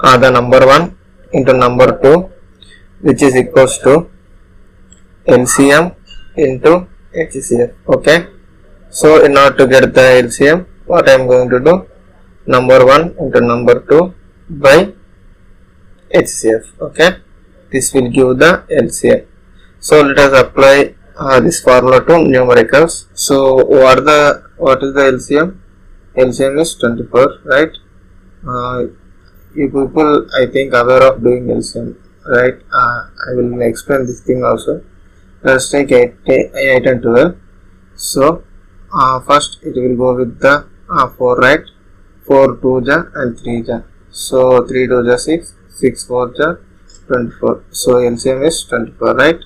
the number 1 into number 2, which is equals to LCM into HCF. Okay, so in order to get the LCM, what I am going to do, number 1 into number 2 by HCF. Okay, this will give the LCM. So let us apply this formula to numericals. So what is the LCM? LCM is 24, right? You people, I think, aware of doing LCM, right? I will explain this thing also. Let's take 8 and 12. So first it will go with the 4, right? 4 2 ja and 3 ja. So 3 2 ja 6, 6 4 ja 24. So LCM is 24, right?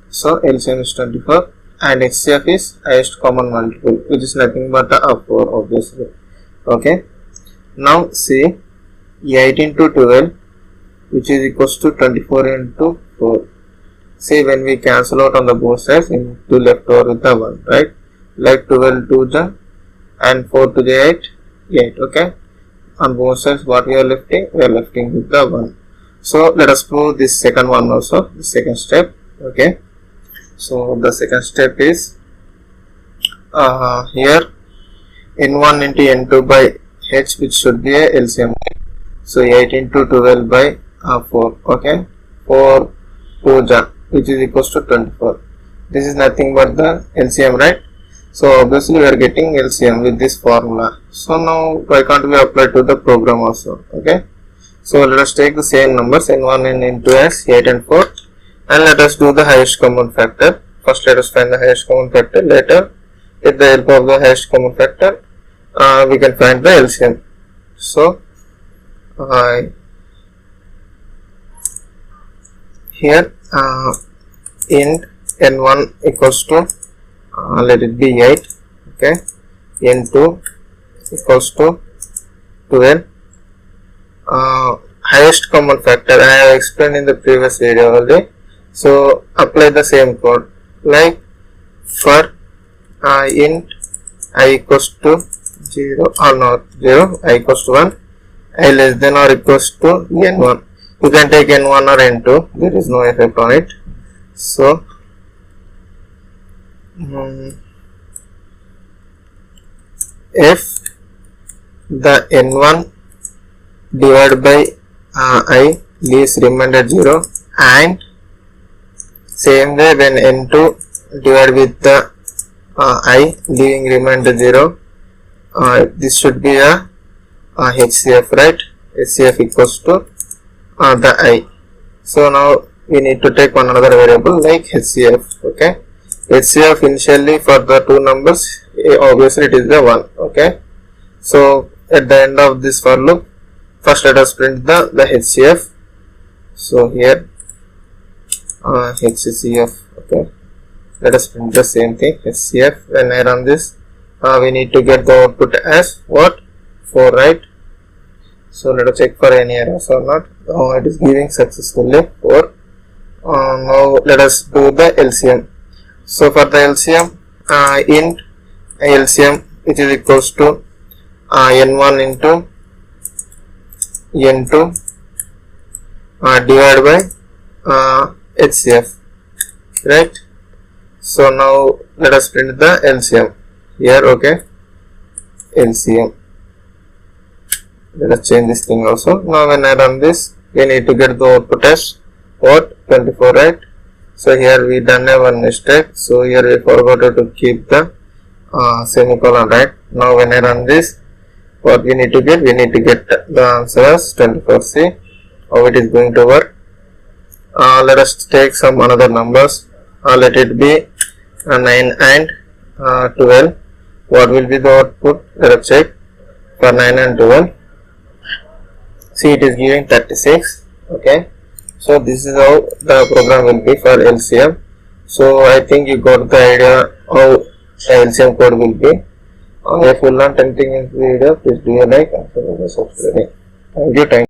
So LCM is 24 and HCF is highest common multiple, which is nothing but 4, obviously. Okay, now see 8 into 12, which is equals to 24 into 4. See, when we cancel out on the both sides, into left over with the 1, right? Like 12 2 ja and 4 to the 8, 8. Okay, on both sides what we are lifting? We are lifting with the 1. So let us prove this second one also, the second step. Okay, so the second step is here n1 into n2 by h, which should be a LCM. So 8 into 12 by 4. Okay, 4 2 ja, which is equals to 24. This is nothing but the LCM, right? So obviously we are getting LCM with this formula. So now why can't we apply to the program also? Okay, so let us take the same numbers n1 and n2 as 8 and 4, and let us do the highest common factor. First let us find the highest common factor. Later, with the help of the highest common factor, we can find the LCM. So here int n1 equals to let it be 8. Okay, n2 equals to 12. Highest common factor I have explained in the previous video already. So apply the same code, like for int I equals to 0 or not 0, I equals to 1, I less than or equals to n1. You can take n1 or n2, there is no effect on it. So if the n1 divided by I leaves remainder 0, and same way when n2 divided with the I leaving remainder 0, this should be a HCF, right? HCF equals to the I. So now we need to take one another variable like HCF. Okay, HCF initially for the two numbers, obviously it is the 1. Okay, so at the end of this for loop, first let us print the HCF. So here HCF. Okay, let us print the same thing, HCF. When I run this, we need to get the output as what? 4, right? So let us check for any errors or not. It is giving successfully 4. Now let us do the LCM. So for the LCM, int LCM, which is equals to n1 into n2 divided by HCF, right? So now let us print the LCM here. Okay, LCM. Let us change this thing also. Now when I run this, we need to get the output as what? 24, right? So here we done a one mistake. So here we forgot to keep the semicolon, right? Now when I run this, what we need to get? We need to get the answer as 24. See how it is going to work. Let us take some another numbers. Let it be 9 and 12. What will be the output? Let us check for 9 and 12. See, it is giving 36. Okay, so this is how the program will be for LCM. So I think you got the idea how the LCM code will be. If you learned anything in the video, please do a like and subscribe. Thank you.